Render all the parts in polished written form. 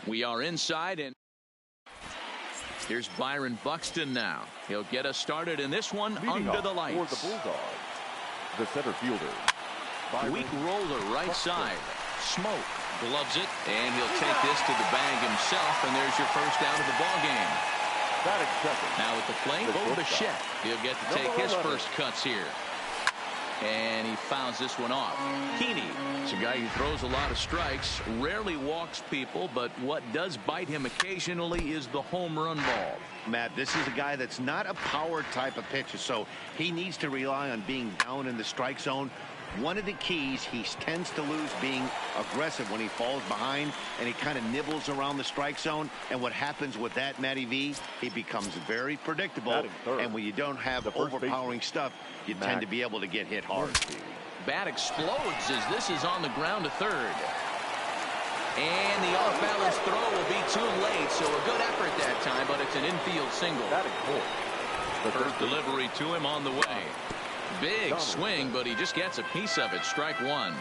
We are inside, and here's Byron Buxton now. He'll get us started in this one. Leading under the for lights. the Bulldogs, the center fielder, Weak roller right side. Smoke gloves it, and he'll take this to the bag himself, and there's your first out of the ball game. Now at the plate, Bo Bichette. He'll get to take his first cuts here. And he fouls this one off. Keeney is a guy who throws a lot of strikes, rarely walks people, but what does bite him occasionally is the home run ball. Matt, this is a guy that's not a power type of pitcher, so he needs to rely on being down in the strike zone. One of the keys, he tends to lose being aggressive when he falls behind, and he kind of nibbles around the strike zone. And what happens with that, Matty V, he becomes very predictable. And when you don't have overpowering stuff, you tend to be able to get hit hard. Bat explodes as this is on the ground to third. And the off-balance throw will be too late, so a good effort that time, but it's an infield single. First delivery to him on the way. Big swing, but he just gets a piece of it. Strike one.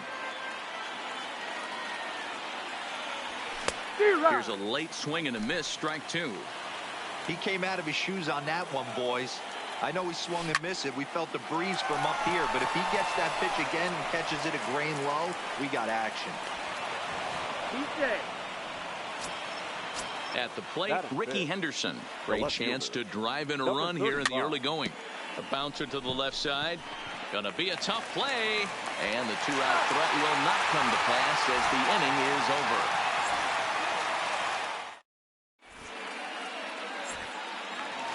Here's a late swing and a miss. Strike two. He came out of his shoes on that one, boys. I know he swung and missed it. We felt the breeze from up here, but if he gets that pitch again and catches it a grain low, we got action. At the plate, Ricky Henderson. Great chance to drive in a run here in the early going. A bouncer to the left side. Gonna be a tough play. And the two-out threat will not come to pass as the inning is over.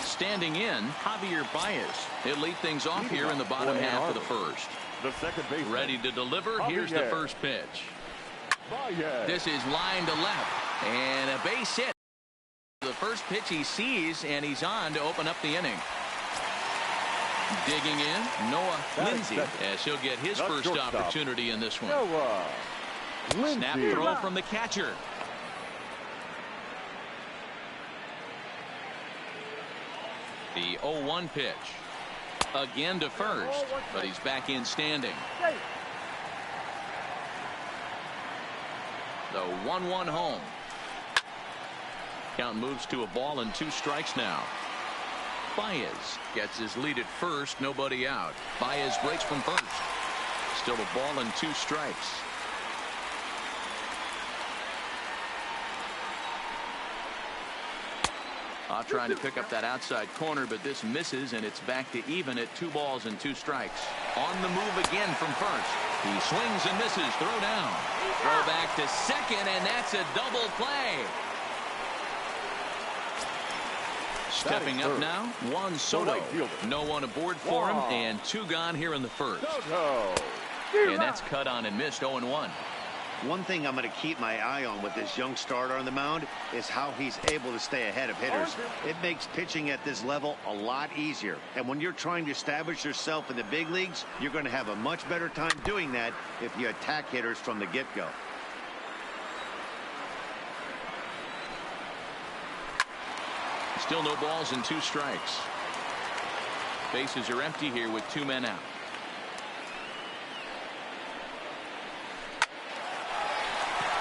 Standing in, Javier Baez. He'll lead things off here in the bottom half of the first. Ready to deliver. Here's the first pitch. This is line to left. And a base hit. The first pitch he sees, and he's on to open up the inning. Digging in, Noah Lindsay, as he'll get his first opportunity in this one. Snap throw from the catcher. The 0-1 pitch. Again to first, but he's back in standing. The 1-1 home. Count moves to a ball and 2 strikes now. Baez gets his lead at first, nobody out. Baez breaks from first. Still a ball and 2 strikes. Trying to pick up that outside corner, but this misses, and it's back to even at 2 balls and 2 strikes. On the move again from first. He swings and misses. Throw down. Throw back to second, and that's a double play. Stepping up now, Juan Soto. No one aboard for him, and 2 gone here in the first. And that's cut on and missed. 0-1. One thing I'm going to keep my eye on with this young starter on the mound is how he's able to stay ahead of hitters. It makes pitching at this level a lot easier. And when you're trying to establish yourself in the big leagues, you're going to have a much better time doing that if you attack hitters from the get-go. Still no balls and 2 strikes. Bases are empty here with 2 men out.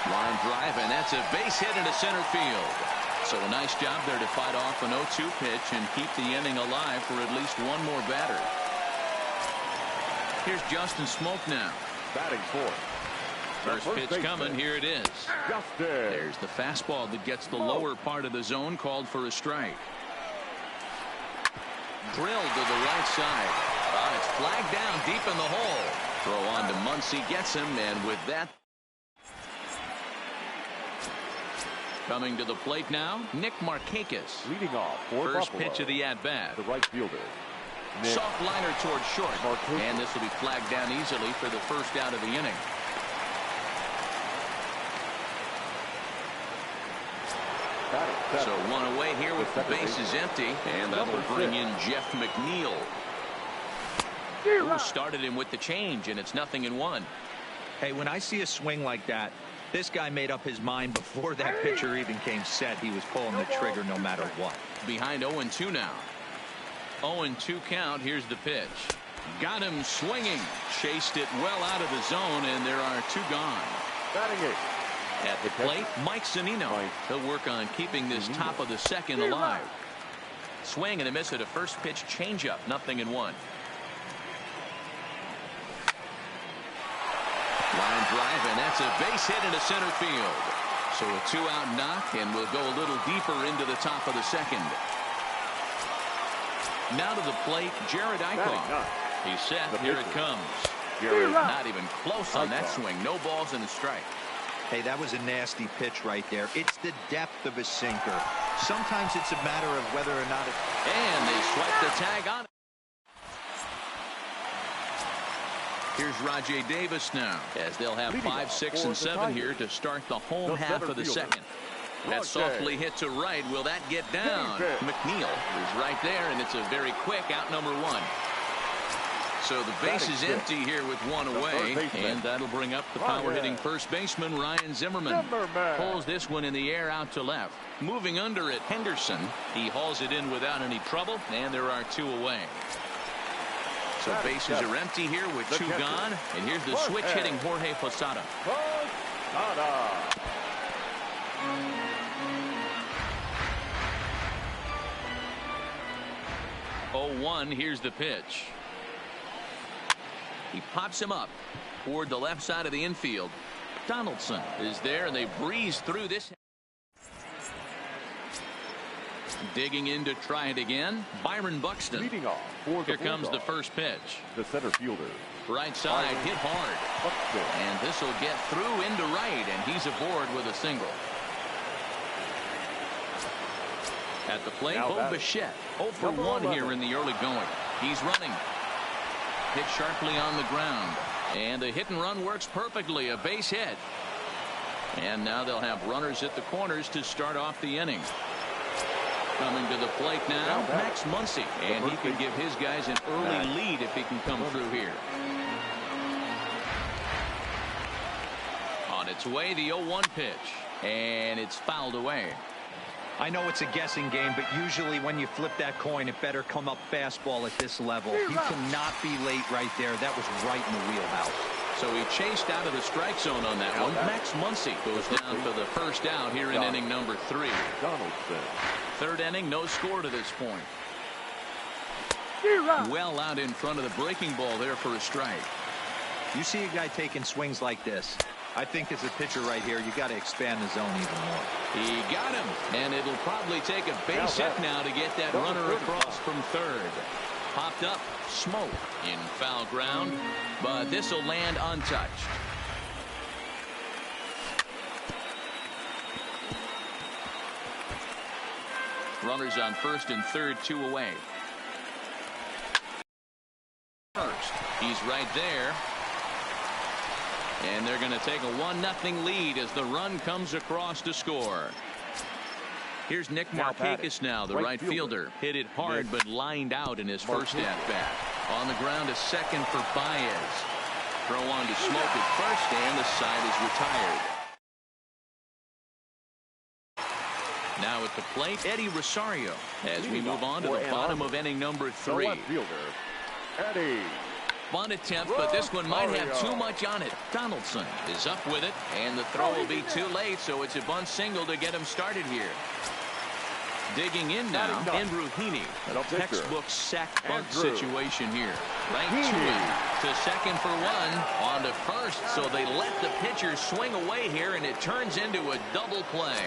Line drive, and that's a base hit into center field. So a nice job there to fight off an 0-2 pitch and keep the inning alive for at least one more batter. Here's Justin Smoke now. Batting fourth. First pitch coming. Here it is. There's the fastball that gets the lower part of the zone, called for a strike. Drilled to the right side. It's flagged down deep in the hole. Throw on to Muncy, gets him, and with that, coming to the plate now, Nick Markakis. Leading off for first Buffalo, pitch of the at-bat. the right fielder. Soft liner towards short. And this will be flagged down easily for the first out of the inning. So one away here with the bases empty. And that'll bring in Jeff McNeil. Who started him with the change, and it's 0-1. Hey, when I see a swing like that, this guy made up his mind before that pitcher even came set. He was pulling the trigger no matter what. Behind 0-2 now. 0-2 count. Here's the pitch. Got him swinging. Chased it well out of the zone, and there are 2 gone. Batting 8. At the plate, Mike Zunino. He'll work on keeping this top of the second alive. Swing and a miss at a first pitch changeup. 0-1. Line drive, and that's a base hit into center field. So a 2-out knock, and we'll go a little deeper into the top of the second. Now to the plate, Jared Eichhoff. He's set. Here it comes. Not even close on that swing. No balls and a strike. Hey, that was a nasty pitch right there. It's the depth of a sinker. Sometimes it's a matter of whether or not it... And they swipe the tag on it. Here's Rajay Davis now, as they'll have 5, 6, and 7 here to start the home half of the second. That softly hit to right. Will that get down? McNeil is right there, and it's a very quick out number 1. So the base is empty here with 1 away, and that'll bring up the power-hitting first baseman, Ryan Zimmerman. Pulls this one in the air out to left. Moving under it, Henderson. He hauls it in without any trouble, and there are 2 away. So bases are empty here with 2 gone, and here's the switch-hitting Jorge Posada. 0-1, here's the pitch. He pops him up toward the left side of the infield. Donaldson is there, and they breeze through this. Digging in to try it again, Byron Buxton. Leading off for Here comes the first pitch. The center fielder. Right side, hit hard. Buxton. And this will get through into right, and he's aboard with a single. At the plate, Bo Bichette. 0 for 1 here in the early going. He's running. Hit sharply on the ground. And the hit and run works perfectly. A base hit. And now they'll have runners at the corners to start off the inning. Coming to the plate now, Max Muncy. And he can give his guys an early lead if he can come through here. On its way, the 0-1 pitch. And it's fouled away. I know it's a guessing game, but usually when you flip that coin, it better come up fastball at this level. He cannot be late right there. That was right in the wheelhouse. So he chased out of the strike zone on that one. Max Muncy goes down for the first out here in inning number 3. Donaldson. Third inning, no score to this point. Well out in front of the breaking ball there for a strike. You see a guy taking swings like this. I think as a pitcher right here, you got to expand the zone even more. He got him, and it'll probably take a base hit now to get that runner across from third. Popped up, Smoke in foul ground, but this will land untouched. Runners on first and third, 2 away. First, he's right there. And they're going to take a 1-0 lead as the run comes across to score. Here's Nick Markakis now, the right fielder. Hit it hard, but lined out in his first at-bat. On the ground, a second for Baez. Throw on to Smoke at first, and the side is retired. Now at the plate, Eddie Rosario, as we move on to the bottom of inning number 3. The left fielder, Eddie. Bunt attempt, but this one might have too much on it. Donaldson is up with it, and the throw will be too late, so it's a bunt single to get him started here. Digging in now, Andrew Heaney. A textbook sack bunt situation here. Right to him. To second for 1. On to first, so they let the pitcher swing away here, and it turns into a double play.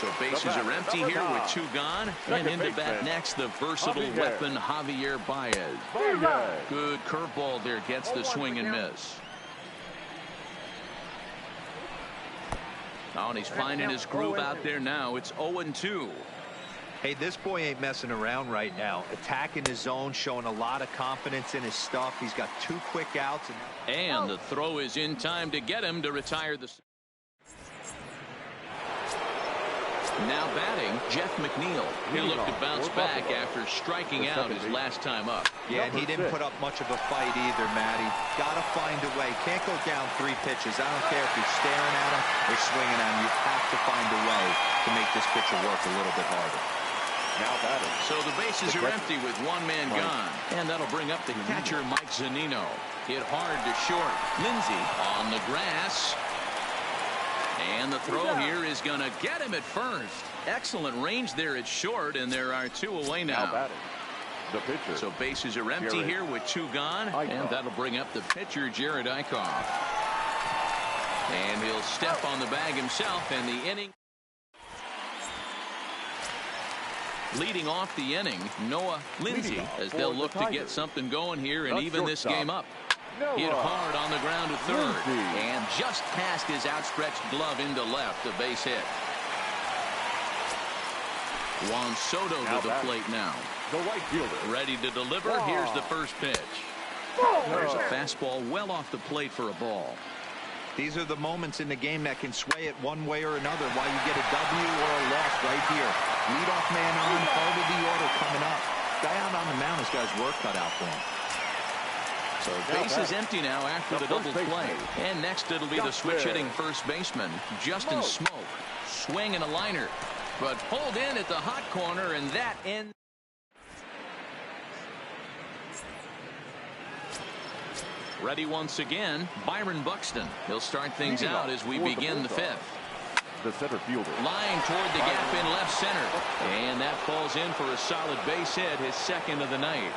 So bases are empty here with 2 gone. And into bat next, the versatile weapon, Javier Baez. Good curveball there, gets the swing and miss. Oh, and he's finding his groove out there now. It's 0-2. Hey, this boy ain't messing around right now. Attacking his zone, showing a lot of confidence in his stuff. He's got 2 quick outs. And the throw is in time to get him to retire the... Now batting, Jeff McNeil. He'll look to bounce back after striking out his last time up. Yeah, and he didn't put up much of a fight either, Matty. Got to find a way. Can't go down 3 pitches. I don't care if you're staring at him or swinging at him. You have to find a way to make this pitcher work a little bit harder. Now batting. So the bases are empty with 1 man gone. And that'll bring up the catcher, Mike Zunino. Hit hard to short. Lindsey on the grass. And the throw here is going to get him at first. Excellent range there at short, and there are 2 away now. batting, the pitcher. So bases are empty Jared here with 2 gone, Eichhoff. and that'll bring up the pitcher, Jared Eichhoff. And he'll step on the bag himself, and the inning. Leading off the inning, Noah Lindsay, as they'll look to get something going here and even this game up. Hit hard on the ground to third, and just past his outstretched glove into left, a base hit. Juan Soto to the plate now. The right fielder. Ready to deliver. Here's the first pitch. There's a fastball well off the plate for a ball. These are the moments in the game that can sway it one way or another, why you get a W or a loss right here. Leadoff man on, part of the order coming up. Guy out on the mound has got his work cut out for him. So base is empty now after the double play. And next it'll be the switch-hitting first baseman, Justin Smoke. Swing and a liner, but pulled in at the hot corner, and that ends. Ready once again, Byron Buxton. He'll start things out as we begin the 5th. The center fielder. Line toward the gap in left center. And that falls in for a solid base hit, his 2nd of the night.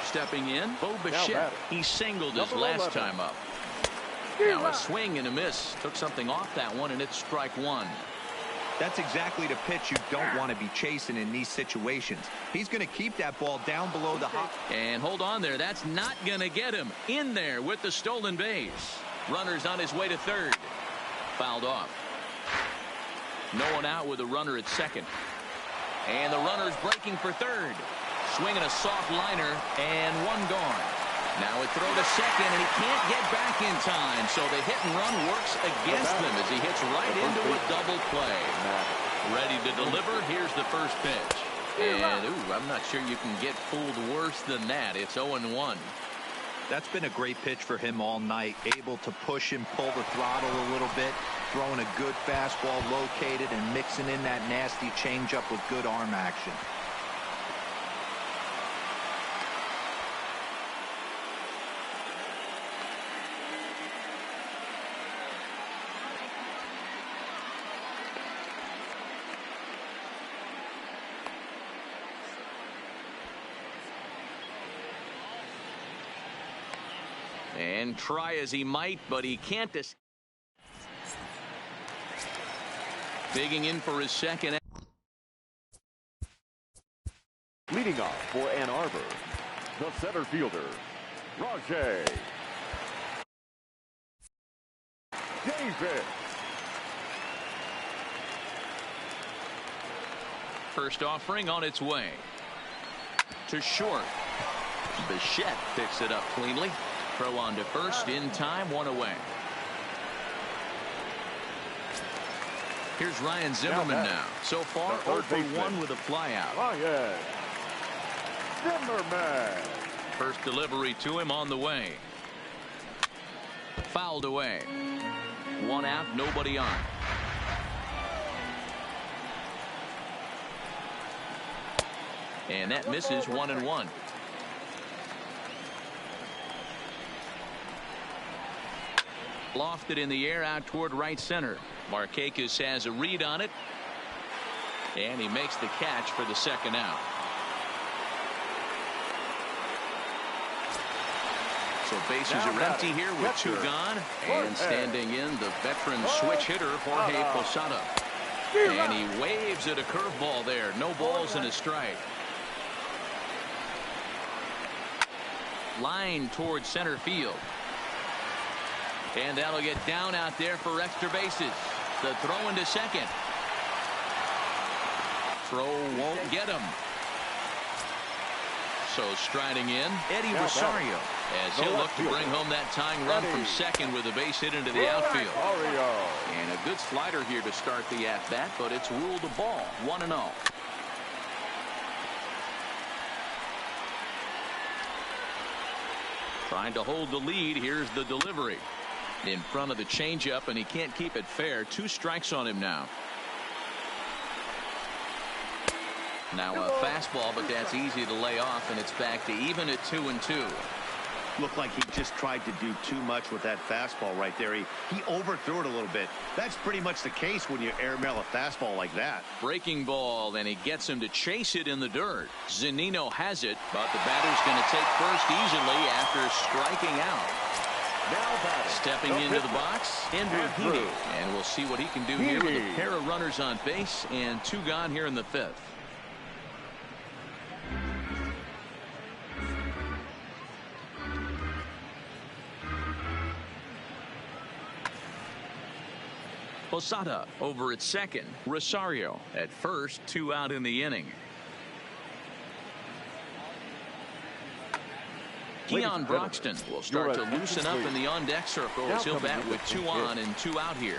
Stepping in, Bo Bichette. He singled his last time up. Now a swing and a miss. Took something off that one, and it's strike 1. That's exactly the pitch you don't want to be chasing in these situations. He's going to keep that ball down below the hop. And hold on there. That's not going to get him. In there with the stolen base. Runner's on his way to third. Fouled off. No one out with a runner at second. And the runner's breaking for third. Swinging a soft liner, and 1 gone. Now a throw to second, and he can't get back in time. So the hit and run works against him as he hits right into a double play. Ready to deliver. Here's the first pitch. And, ooh, I'm not sure you can get fooled worse than that. It's 0-1. That's been a great pitch for him all night. Able to push and pull the throttle a little bit. Throwing a good fastball located and mixing in that nasty changeup with good arm action. And try as he might, but he can't. Digging in for his 2nd. Leading off for Ann Arbor, the center fielder, Rajay Davis. First offering on its way. To short. Bichette picks it up cleanly. Throw on to first in time, 1 away. Here's Ryan Zimmerman now. So far, 0 for 1 with a flyout. Ryan Zimmerman. First delivery to him on the way. Fouled away. 1 out, nobody on. And that misses 1-1. Lofted in the air out toward right center. Markakis has a read on it. And he makes the catch for the 2nd out. So bases are empty here with 2 gone. And standing in, the veteran switch hitter, Jorge Posada. And he waves at a curveball there. No balls and a strike. Line towards center field. And that'll get down out there for extra bases. The throw into second. Throw won't get him. So striding in, Eddie Rosario, as he'll look to bring home that tying run from second with a base hit into the outfield. And a good slider here to start the at-bat, but it's ruled a ball, 1-0. Trying to hold the lead. Here's the delivery. In front of the changeup, and he can't keep it fair. 2 strikes on him now. Now a fastball, but that's easy to lay off, and it's back to even at 2-2. Looked like he just tried to do too much with that fastball right there. He overthrew it a little bit. That's pretty much the case when you airmail a fastball like that. Breaking ball, and he gets him to chase it in the dirt. Zunino has it, but the batter's going to take first easily after striking out. Now stepping into the box, Andrew Heaney. And we'll see what he can do here with a pair of runners on base and 2 gone here in the 5th. Posada over at second. Rosario at first, 2 out in the inning. Keon Broxton will start to loosen up in the on-deck circle as he'll bat with 2 on and 2 out here.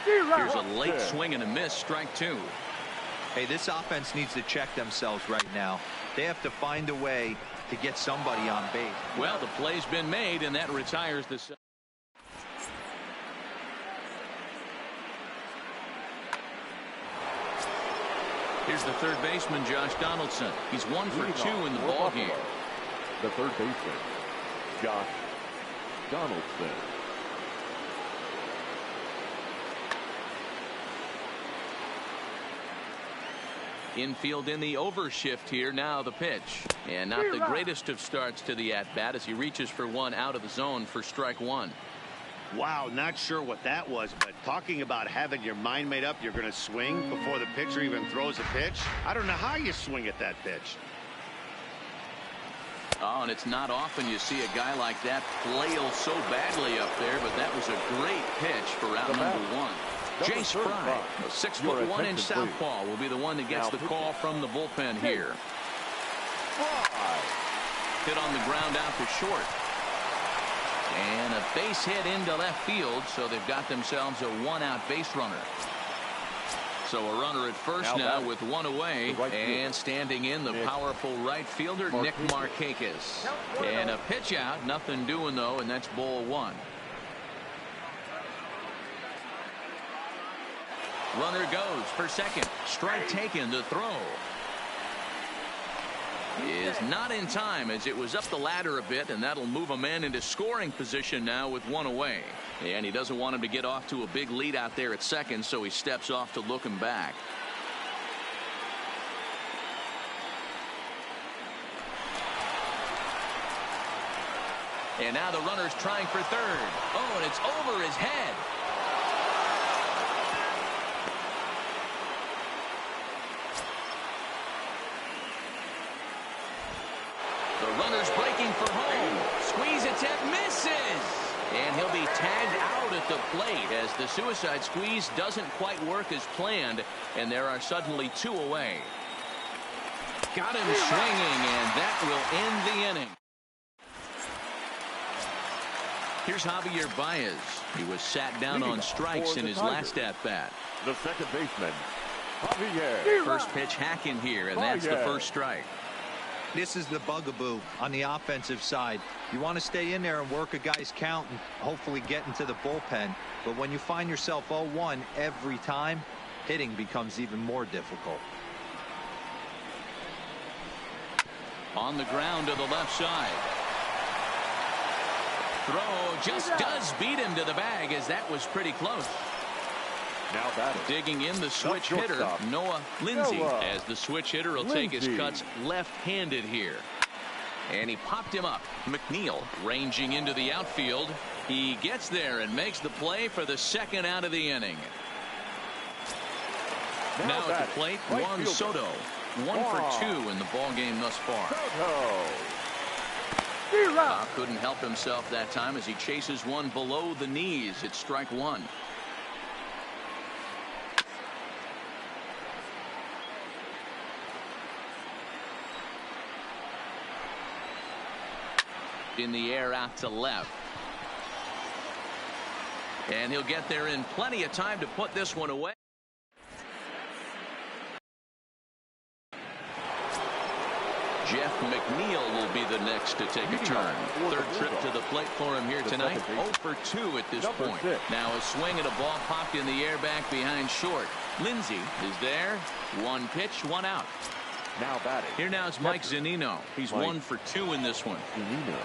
Here's a late swing and a miss, strike 2. Hey, this offense needs to check themselves right now. They have to find a way to get somebody on base. Well, the play's been made, and that retires the... Here's the third baseman, Josh Donaldson. He's 1 for 2 in the ball game. The third baseman, Josh Donaldson. Infield in the overshift here. Now the pitch. And not the greatest of starts to the at-bat as he reaches for 1 out of the zone for strike 1. Wow, not sure what that was, but talking about having your mind made up, you're going to swing before the pitcher even throws a pitch. I don't know how you swing at that pitch. Oh, and it's not often you see a guy like that flail so badly up there, but that was a great pitch for out number 1. Jace Fry, a 6'1" southpaw, will be the one that gets the call from the bullpen here. Hit on the ground out to short. And a base hit into left field, so they've got themselves a 1-out base runner. So a runner at first now with 1 away, and standing in the powerful right fielder, Nick Markakis. And a pitch out, nothing doing though, and that's ball 1. Runner goes for second. Strike taken. The throw is not in time as it was up the ladder a bit, and that'll move a man into scoring position now with 1 away. And he doesn't want him to get off to a big lead out there at second, so he steps off to look him back. And now the runner's trying for third. Oh, and it's over his head. The runner's breaking for home. Squeeze attempt misses. And he'll be tagged out at the plate as the suicide squeeze doesn't quite work as planned, and there are suddenly 2 away. Got him swinging, and that will end the inning. Here's Javier Baez. He was sat down on strikes in his last at-bat. The second baseman, Javier. First pitch hack in here, and that's the first strike. This is the bugaboo on the offensive side. You want to stay in there and work a guy's count and hopefully get into the bullpen. But when you find yourself 0-1 every time, hitting becomes even more difficult. On the ground to the left side. Throw just does beat him to the bag as that was pretty close. Now batting. Digging in the switch hitter, Noah Lindsay, as the switch hitter will take his cuts left-handed here. And he popped him up. McNeil ranging into the outfield. He gets there and makes the play for the 2nd out of the inning. Now at the plate, Juan Soto. 1 for 2 in the ball game thus far. Couldn't help himself that time as he chases one below the knees. It's strike 1. In the air out to left. And he'll get there in plenty of time to put this one away. Jeff McNeil will be the next to take a turn. Third trip to the plate for him here tonight. 0 for 2 at this point. Now a swing and a ball popped in the air back behind short. Lindsay is there. 1 pitch, 1 out. Now batting. Here now is Mike Zunino. He's 1 for 2 in this one. Zunino.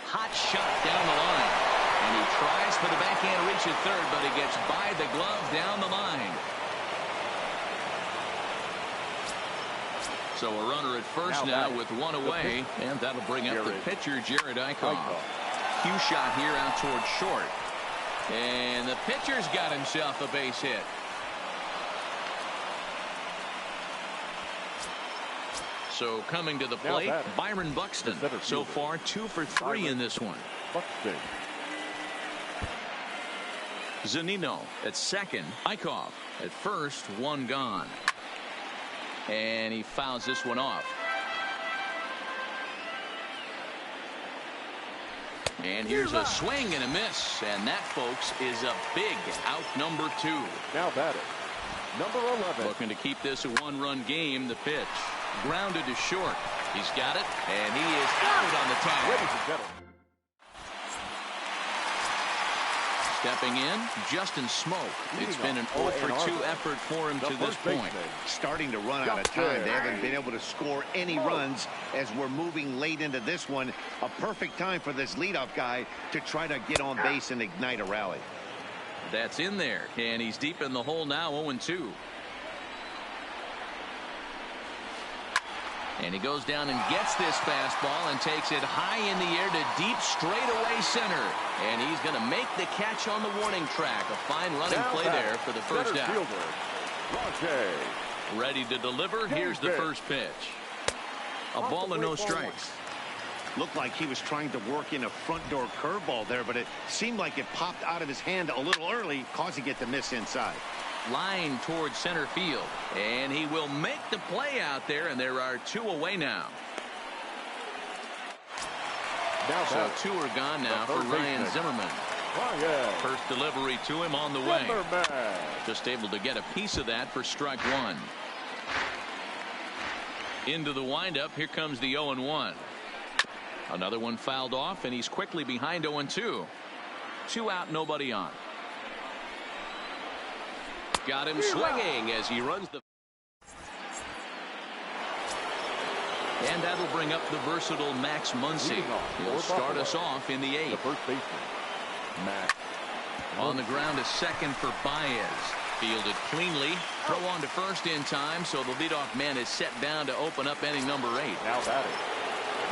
hot shot down the line. And he tries for the backhand reach at third, but he gets by the glove down the line. So a runner at first now with one away, and that'll bring up the pitcher, Jared Eichhoff. Cue shot here out towards short. And the pitcher's got himself a base hit. So coming to the plate, Byron Buxton. So far 2 for 3 in this one. Zunino at second. Eichhoff at first, 1 gone. And he fouls this one off. And here's a swing and a miss. And that, folks, is a big out number 2. Now batting, number 11. Looking to keep this a 1-run game. The pitch. Grounded to short. He's got it. And he is out on the tag. Ladies and gentlemen. Stepping in, Justin Smoke. It's been an 0 for 2 effort for him to this point. Starting to run out of time. They haven't been able to score any runs as we're moving late into this one. A perfect time for this leadoff guy to try to get on base and ignite a rally. That's in there, and he's deep in the hole now, 0-2. And he goes down and gets this fastball and takes it high in the air to deep straightaway center. And he's going to make the catch on the warning track. A fine running play there for the first out. Ready to deliver. Here's the first pitch. A ball and no strikes. Looked like he was trying to work in a front door curveball there, but it seemed like it popped out of his hand a little early, causing it to miss inside. Line towards center field, and he will make the play out there, and there are 2 away now. So 2 are gone now for Ryan Zimmerman. First delivery to him on the way. Just able to get a piece of that for strike 1. Into the windup. Here comes the 0-1. Another one fouled off, and he's quickly behind 0-2. 2 out, nobody on. Got him swinging as he runs the. And that'll bring up the versatile Max Muncy. He'll start us off in the 8th. The first baseman, Max. On the ground, a second for Baez. Fielded cleanly. Throw on to first in time, so the leadoff man is set down to open up inning number 8. Now batting.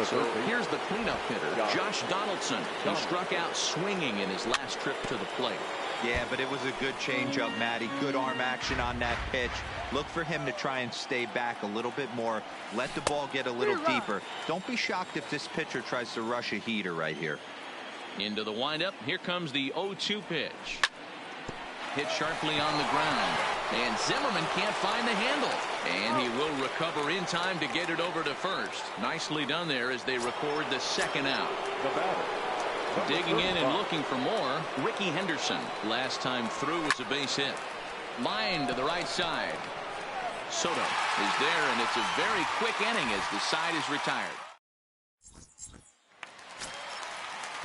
So here's the cleanup hitter, Josh Donaldson. He struck out swinging in his last trip to the plate. Yeah, but it was a good changeup, Matty. Good arm action on that pitch. Look for him to try and stay back a little bit more. Let the ball get a little deeper. Don't be shocked if this pitcher tries to rush a heater right here. Into the windup. Here comes the 0-2 pitch. Hit sharply on the ground. And Zimmerman can't find the handle. And he will recover in time to get it over to first. Nicely done there as they record the second out. The batter. Digging in and looking for more, Ricky Henderson. Last time through was a base hit. Line to the right side. Soto is there, and it's a very quick inning as the side is retired.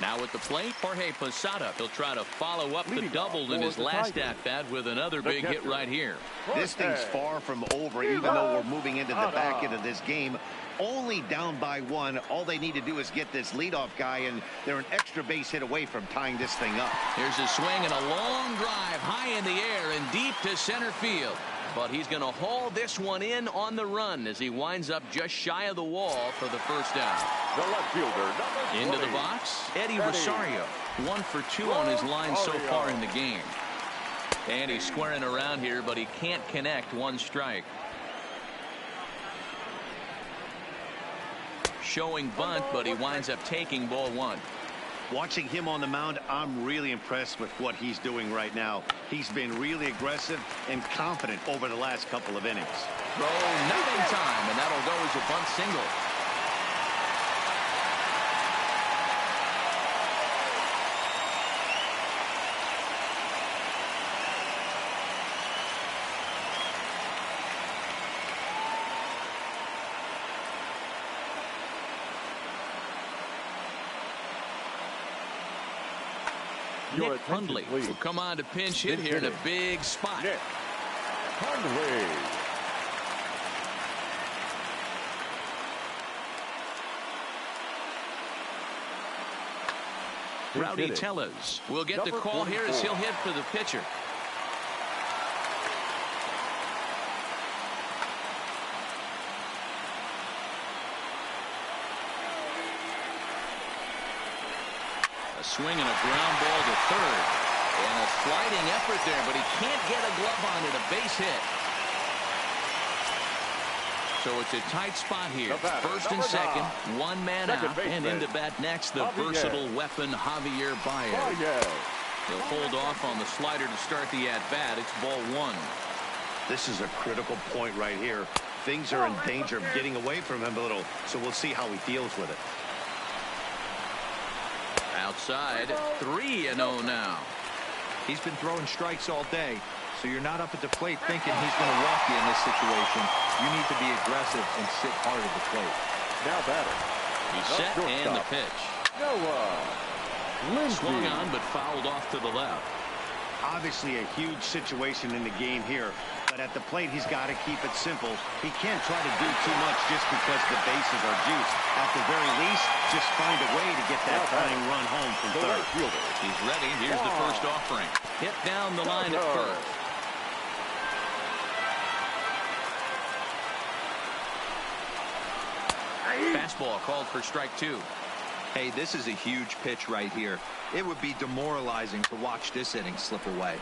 Now at the plate, Jorge Posada. He'll try to follow up the double in his last at-bat with another big hit right here. This thing's far from over, even though we're moving into the back end of this game. Only down by 1. All they need to do is get this leadoff guy, and they're an extra base hit away from tying this thing up. Here's a swing and a long drive high in the air and deep to center field. But he's going to haul this one in on the run as he winds up just shy of the wall for the first out. The left fielder, into the box, Eddie Rosario. 1 for 2 on his line so far in the game. And he's squaring around here, but he can't connect. 1 strike. Showing bunt, but he winds up taking ball 1. Watching him on the mound, I'm really impressed with what he's doing right now. He's been really aggressive and confident over the last couple of innings. Throw, nothing time, and that'll go as a bunt single. Nick Hundley will come on to pinch hit here in a big spot. Nick Hundley. Rowdy Tellez will get the call here as he'll hit for the pitcher. A swing and a ground ball to third. And a sliding effort there, but he can't get a glove on it. A base hit. So it's a tight spot here. First and second, one man out, and into bat next, the versatile weapon, Javier Baez. He'll hold off on the slider to start the at-bat. It's ball one. This is a critical point right here. Things are in danger of getting away from him a little, so we'll see how he deals with it. Outside, 3-0 now. He's been throwing strikes all day, so you're not up at the plate thinking he's going to walk you in this situation. You need to be aggressive and sit hard at the plate. Now batter. He's set and the pitch. Swung on but fouled off to the left. Obviously a huge situation in the game here, but at the plate he's got to keep it simple. He can't try to do too much just because the bases are juiced. At the very least, just find a way to get that tying run home from third. He's ready. Here's the first offering. Hit down the line at first. Fastball called for strike two. Hey, this is a huge pitch right here. It would be demoralizing to watch this inning slip away.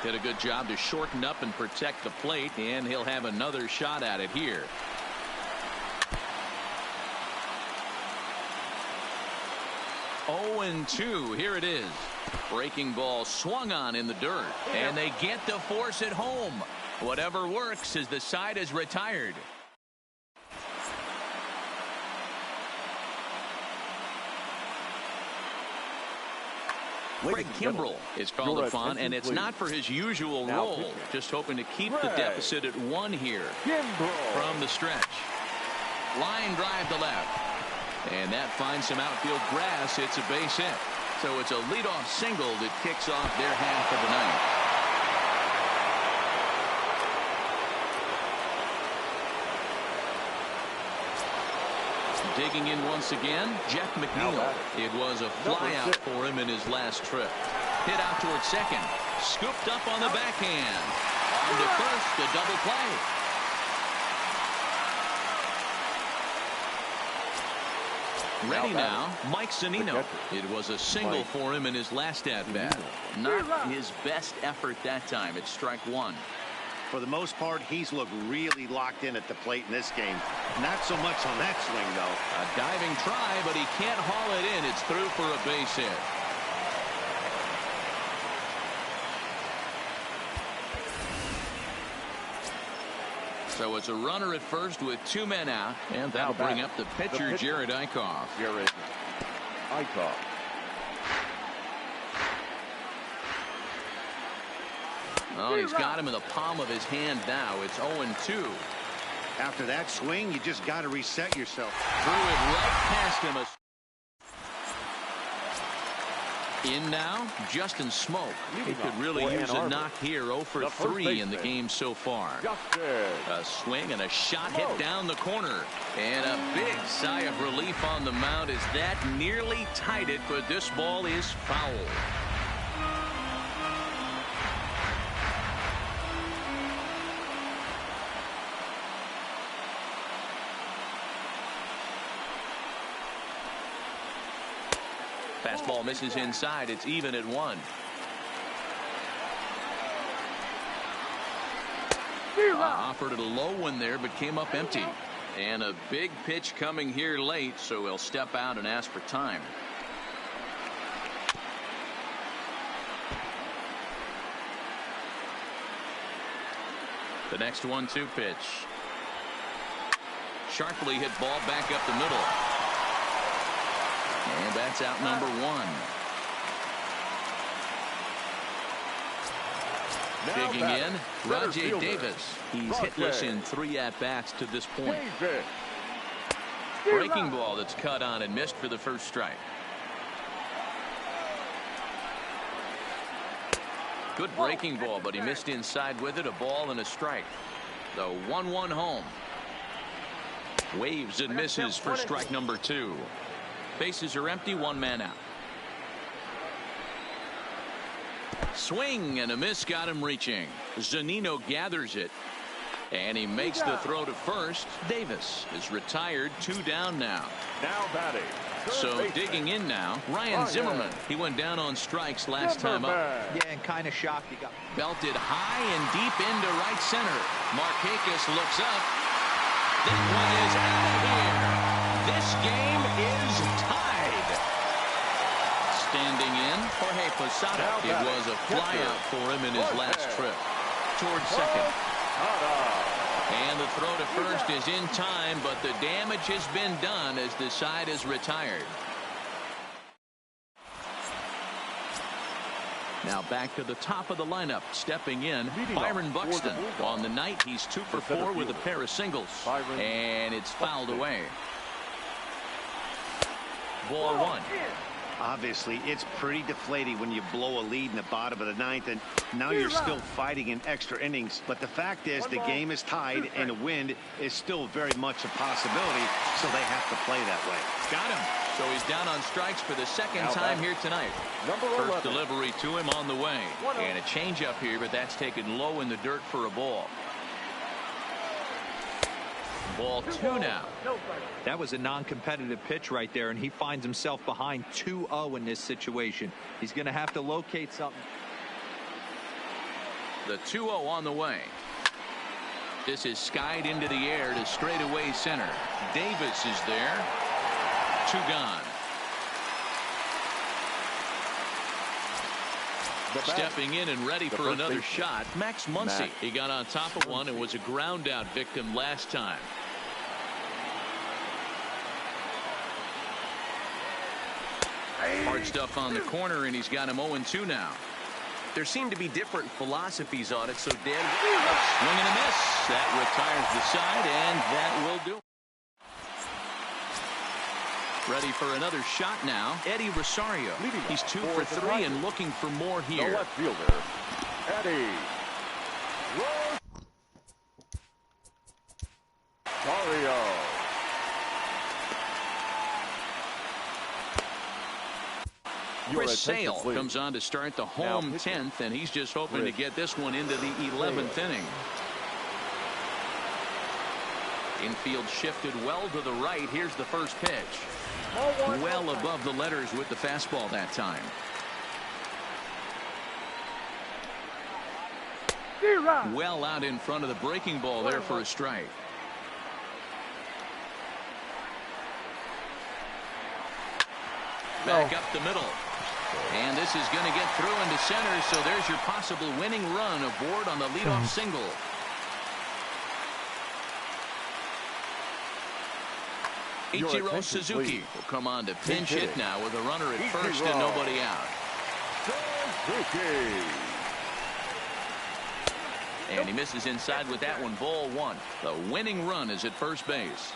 Did a good job to shorten up and protect the plate, and he'll have another shot at it here. Oh, and 2. Here it is. Breaking ball swung on in the dirt, and they get the force at home. Whatever works as the side is retired. Craig Kimbrell is called upon, and it's not for his usual role. Just hoping to keep the deficit at 1 here from the stretch. Line drive to left. And that finds some outfield grass. It's a base hit. So it's a leadoff single that kicks off their half of the ninth. Digging in once again, Jeff McNeil. It was a fly out for him in his last trip. Hit out towards second. Scooped up on the backhand. On to first, a double play. Ready now, Mike Zunino. It was a single for him in his last at-bat. Not his best effort that time. It's strike one. For the most part, he's looked really locked in at the plate in this game. Not so much on that swing, though. A diving try, but he can't haul it in. It's through for a base hit. So it's a runner at first with 2 men out, and that'll bring up the pitcher, Jared Eichhoff. Oh, he's got him in the palm of his hand now. It's 0-2. After that swing, you just got to reset yourself. Threw it right past him. In now, Justin Smoak. He could really use a knock here. 0 for 3 in the game so far. A swing and a shot hit down the corner. And a big sigh of relief on the mound as that nearly tied it, but this ball is foul. Fastball misses inside. It's even at 1. Offered it a low one there, but came up empty. And a big pitch coming here late, so he'll step out and ask for time. The next 1-2 pitch. Sharply hit ball back up the middle. And that's out number 1. Digging in, Rajay Davis. He's hitless in 3 at-bats to this point. Breaking ball that's cut on and missed for the first strike. Good breaking ball, but he missed inside with it. A ball and a strike. The 1-1 home. Waves and misses for strike number 2. Bases are empty, 1 man out. Swing and a miss got him reaching. Zunino gathers it. And he makes the throw to first. Davis is retired. 2 down now. Now batting. So digging in now, Ryan Zimmerman. He went down on strikes last time up. Yeah, and kind of shocked. He got belted high and deep into right center. Markakis looks up. That one is out of here. This game is tied. Standing in, Jorge Posada. It was a flyout for him in his last trip. Towards second. And the throw to first is in time, but the damage has been done as the side is retired. Now back to the top of the lineup. Stepping in, Byron Buxton. On the night, he's 2 for 4 with a pair of singles. And it's fouled away. Ball 1. Obviously, it's pretty deflating when you blow a lead in the bottom of the 9th, and now you're still fighting in extra innings. But the fact is, the game is tied, and a win is still very much a possibility, so they have to play that way. Got him. So he's down on strikes for the second time here tonight. First delivery to him on the way. And a changeup here, but that's taken low in the dirt for a ball. Ball 2 now. That was a non-competitive pitch right there, and he finds himself behind 2-0 in this situation. He's going to have to locate something. The 2-0 on the way. This is skied into the air to straightaway center. Davis is there. 2 gone. Stepping in and ready for another shot, Max Muncy. He got on top of one and was a ground out victim last time. Hard stuff on the corner, and he's got him 0-2 now. There seem to be different philosophies on it, so Dan. Swing and a miss. That retires the side, and that will do it. Ready for another shot now. Eddie Rosario. He's 2 for 3 and looking for more here. The left fielder, Eddie Rosario. Chris Sale comes on to start the home 10th, and he's just hoping to get this one into the 11th inning. Infield shifted well to the right. Here's the first pitch. Well above the letters with the fastball that time. Well out in front of the breaking ball there for a strike. Back up the middle. And this is going to get through into center, so there's your possible winning run aboard on the leadoff single. Ichiro Suzuki will come on to pinch hit now with a runner at first and nobody out. And he misses inside with that one. Ball 1. The winning run is at first base.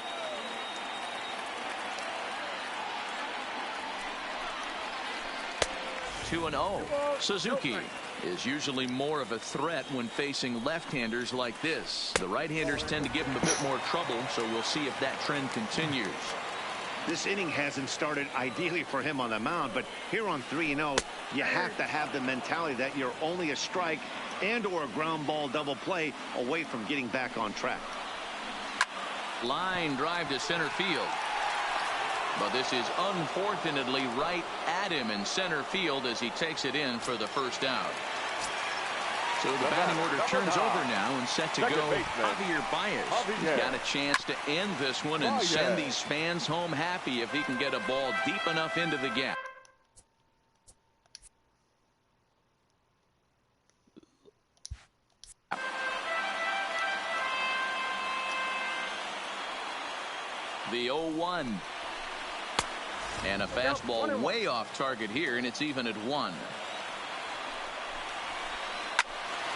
Two and 0. Suzuki is usually more of a threat when facing left-handers like this. The right-handers tend to give him a bit more trouble, so we'll see if that trend continues. This inning hasn't started ideally for him on the mound, but here on 3-0, you have to have the mentality that you're only a strike and or a ground ball double play away from getting back on track. Line drive to center field. But this is unfortunately right at him in center field as he takes it in for the first out. So the batting order turns over now and set to go. Javier Baez. He's got a chance to end this one and send these fans home happy if he can get a ball deep enough into the gap. The 0-1. And a fastball way off target here, and it's even at 1.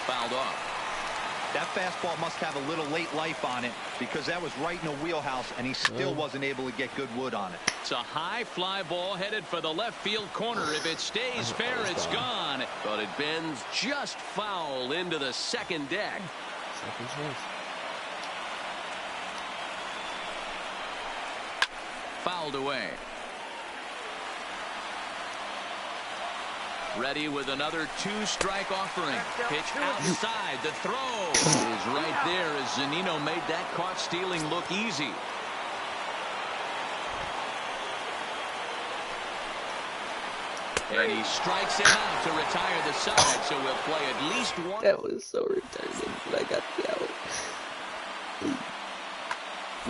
Fouled off. That fastball must have a little late life on it because that was right in the wheelhouse, and he still wasn't able to get good wood on it. It's a high fly ball headed for the left field corner. If it stays fair, it's gone. But it bends just foul into the second deck. Fouled away. Ready with another 2-strike offering. Pitch outside. The throw is right there as Zunino made that caught stealing look easy. And he strikes him out to retire the side, so we'll play at least one. That was so retarded, but I got the out.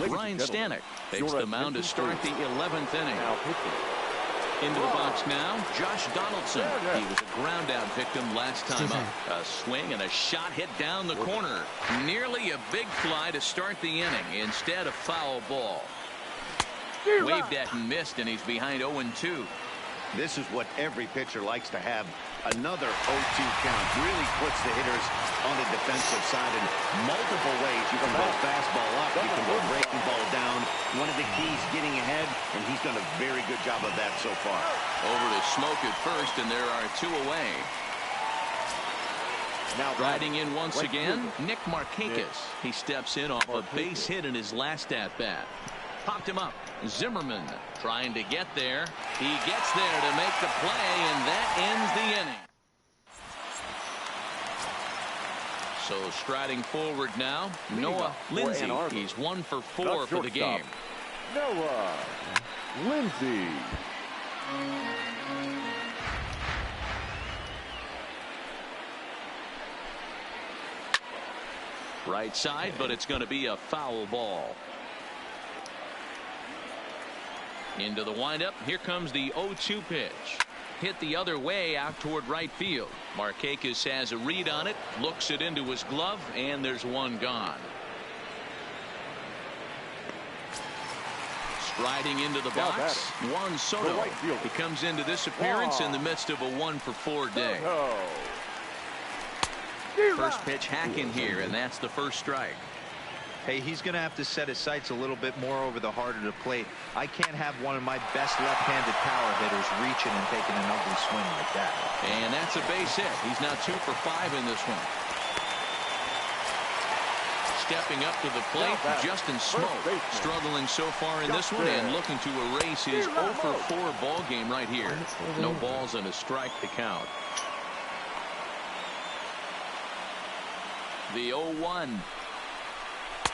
Ryan Stanek takes the mound to start the 11th inning. Into the box now, Josh Donaldson. He was a ground-out victim last time up. A swing and a shot hit down the corner. Nearly a big fly to start the inning. Instead, a foul ball. Waved at and missed, and he's behind 0-2. This is what every pitcher likes to have. Another 0-2 count really puts the hitters on the defensive side in multiple ways. You can go fastball up, you can go breaking ball down. One of the keys, getting ahead, and he's done a very good job of that so far. Over to Smoke at first, and there are 2 away. Now riding in once again, Nick Markakis. He steps in off a base hit in his last at-bat. Popped him up. Zimmerman trying to get there. He gets there to make the play, and that ends the inning. So striding forward now, Noah Lindsay. He's 1 for 4 for the game. Noah Lindsay. Right side, but it's going to be a foul ball. Into the windup. Here comes the 0-2 pitch. Hit the other way out toward right field. Markakis has a read on it, looks it into his glove, and there's one gone. Striding into the box, Juan Soto. He comes into this appearance in the midst of a 1 for 4 day. First pitch hacking here, and that's the first strike. Hey, he's going to have to set his sights a little bit more over the heart of the plate. I can't have one of my best left-handed power hitters reaching and taking an ugly swing like that. And that's a base hit. He's now 2 for 5 in this one. Stepping up to the plate, Justin Smoke. Struggling so far in this one and looking to erase his 0 for 4 ball game right here. No balls and a strike to count. The 0-1.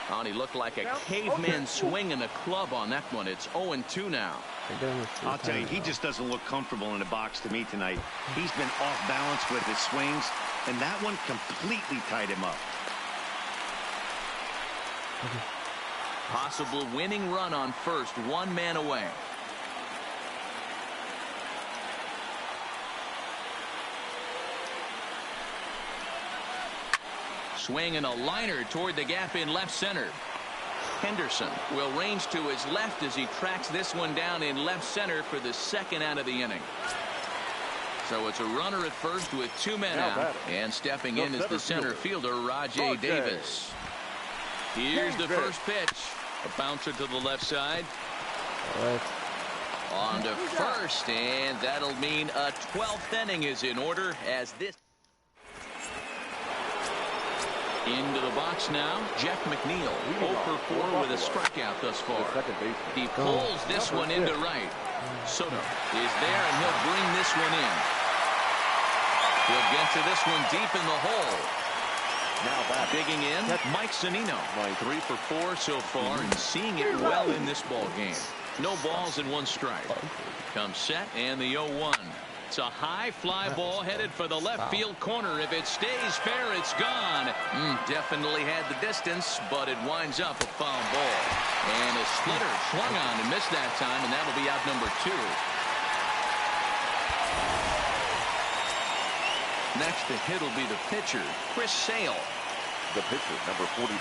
Oh, and he looked like a caveman swinging a club on that one. It's 0-2 now. I'll tell you, he just doesn't look comfortable in the box to me tonight. He's been off balance with his swings, and that one completely tied him up. Possible winning run on first, 1 man away. Swing and a liner toward the gap in left center. Henderson will range to his left as he tracks this one down in left center for the 2nd out of the inning. So it's a runner at first with 2 men out, and stepping in is the center fielder, Rajay Davis. Here's the first pitch. A bouncer to the left side. On to first, and that'll mean a 12th inning is in order as this. Into the box now, Jeff McNeil, 0 for 4 with a strikeout thus far. He pulls this one into right. Soto is there, and he'll bring this one in. He'll get to this one deep in the hole. Now digging in, Mike Zunino. 3 for 4 so far, and seeing it well in this ball game. No balls and 1 strike. Comes set, and the 0-1. It's a high fly ball headed for the left field corner. If it stays fair, it's gone. Definitely had the distance, but it winds up a foul ball. And a splitter swung on and missed that time, and that'll be out number 2. Next to hit will be the pitcher, Chris Sale. The pitcher, number 49,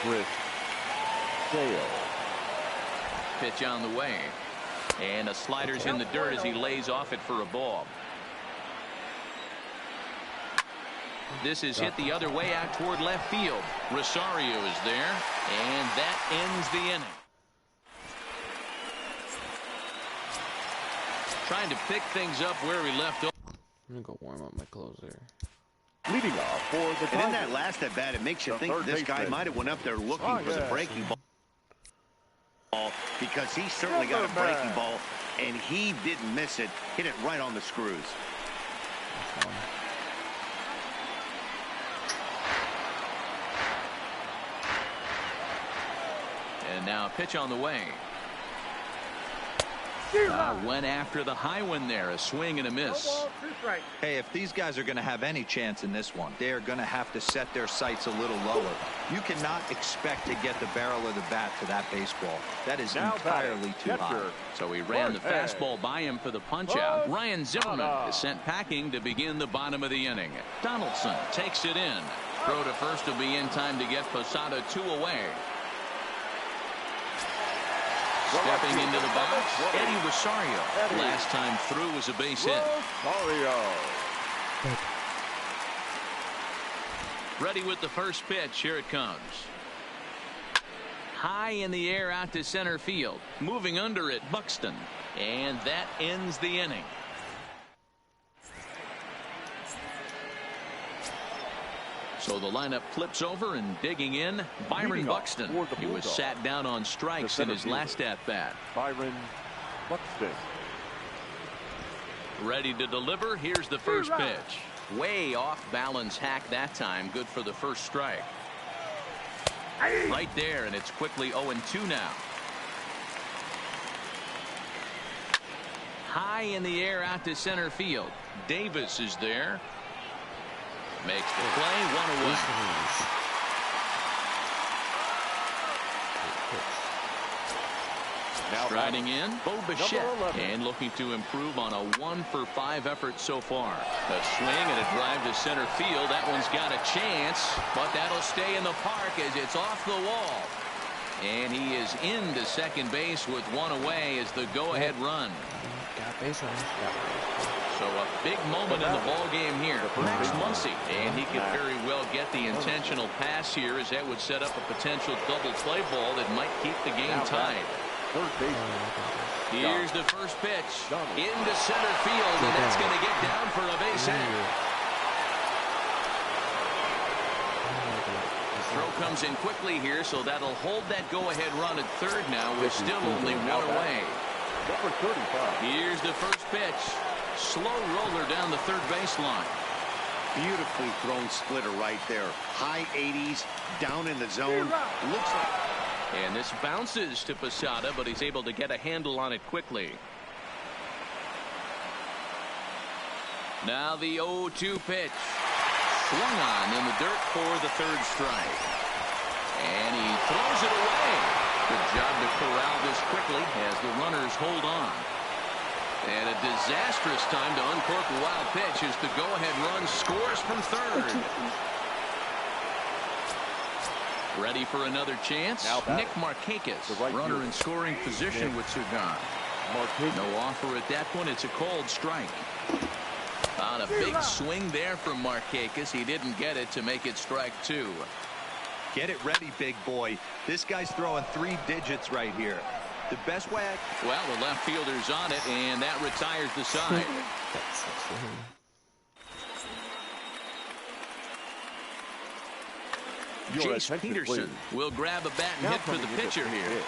Chris Sale. Pitch on the way. And a slider's in the dirt as he lays off it for a ball. This is hit the other way out toward left field. Rosario is there, and that ends the inning. Trying to pick things up where he left off. I'm gonna go warm up my closer. Leading off for the Tigers. And in that last at bat, it makes you think this guy might have went up there looking for the breaking ball. Because he certainly got a breaking ball, and he didn't miss it. Hit it right on the screws. And now a pitch on the way. Went after the high one there. A swing and a miss. Hey, if these guys are going to have any chance in this one, they are going to have to set their sights a little lower. You cannot expect to get the barrel of the bat to that baseball. That is entirely too high. So he ran the fastball by him for the punch out. Ryan Zimmerman is sent packing to begin the bottom of the inning. Donaldson takes it in. Throw to first will be in time to get Posada 2 away. Stepping into the box, Eddie Rosario. Last time through was a base hit. Ready with the first pitch. Here it comes. High in the air out to center field. Moving under it, Buxton. And that ends the inning. So the lineup flips over and digging in, Byron Buxton. He was sat down on strikes in his last at-bat. Byron Buxton. Ready to deliver. Here's the first pitch. Way off balance hack that time. Good for the first strike. Right there, and it's quickly 0-2 now. High in the air out to center field. Davis is there. Makes the play, 1 away. Striding in, Bo Bichette, and looking to improve on a 1-for-5 effort so far. A swing and a drive to center field. That one's got a chance, but that'll stay in the park as it's off the wall. And he is into second base with 1 away as the go-ahead run. Got base running. So a big moment in the ball game here. Max Muncy, and he could very well get the intentional pass here, as that would set up a potential double play ball that might keep the game tied. Here's the first pitch into center field, and that's going to get down for a base hit. Throw comes in quickly here, so that'll hold that go-ahead run at third now, with still only 1 away. Here's the first pitch. Slow roller down the third baseline. Beautifully thrown splitter right there. High 80s, down in the zone. Looks like. And this bounces to Posada, but he's able to get a handle on it quickly. Now the 0-2 pitch. Swung on in the dirt for the third strike. And he throws it away. Good job to corral this quickly as the runners hold on. And a disastrous time to uncork a wild pitch as the go-ahead run scores from third. Ready for another chance. Nick Markakis, runner in scoring position with Cigar. No offer at that point. It's a cold strike. On a big swing there from Markakis. He didn't get it to make it strike 2. Get it ready, big boy. This guy's throwing 3 digits right here. The best way well, the left fielder's on it, and that retires the side. Jace Peterson will grab a bat and hit for the pitcher here.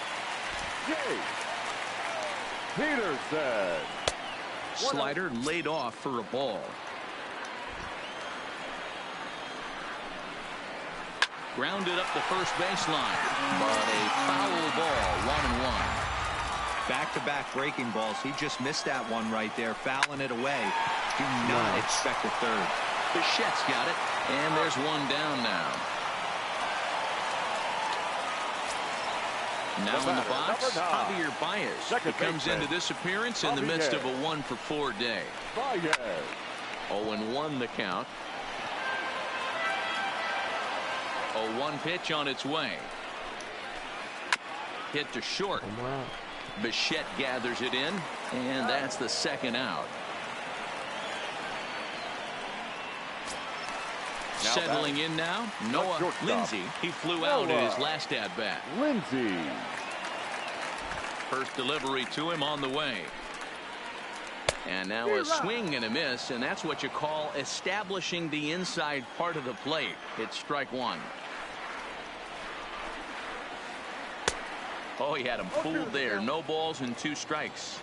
Peterson. Slider laid off for a ball. Grounded up the first baseline, but a foul ball, 1-1. Back-to-back breaking balls. He just missed that one right there, fouling it away. Do not expect a third. Bichette's got it, and there's 1 down now. Now in the box, Javier Baez. He comes into this appearance in the midst of a 1-for-4 day. 0-1 the count. A 1 pitch on its way. Hit to short. Bichette gathers it in, and that's the second out. Settling in now, Noah Lindsay. He flew out in his last at-bat. Lindsay. First delivery to him on the way. And now a swing and a miss, and that's what you call establishing the inside part of the plate. It's strike 1. Oh, he had him fooled there. No balls and 2 strikes.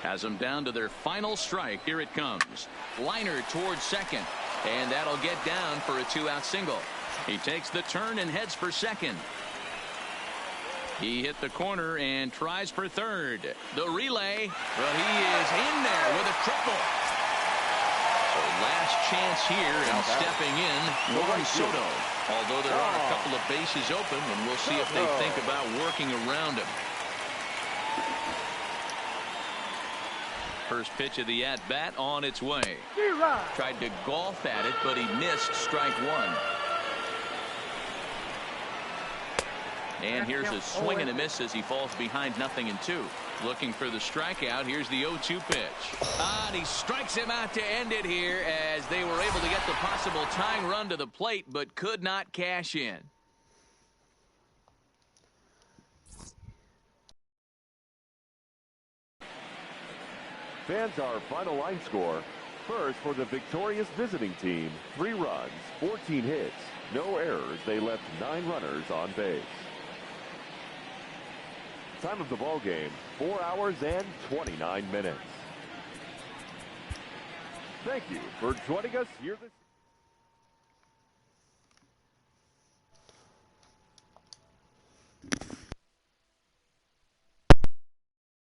Has them down to their final strike. Here it comes. Liner towards second. And that'll get down for a 2-out single. He takes the turn and heads for second. He hit the corner and tries for third. The relay. Well, he is in there with a triple. So last chance here, and stepping in, Juan Soto. Although there are a couple of bases open, and we'll see if they think about working around him. First pitch of the at-bat on its way. Tried to golf at it, but he missed strike one. And here's a swing and a miss as he falls behind 0-2. Looking for the strikeout. Here's the 0-2 pitch. And he strikes him out to end it here as they were able to get the possible tying run to the plate, but could not cash in. Fans, our final line score. First, for the victorious visiting team, 3 runs, 14 hits, no errors. They left 9 runners on base. Time of the ball game, 4 hours and 29 minutes. Thank you for joining us here this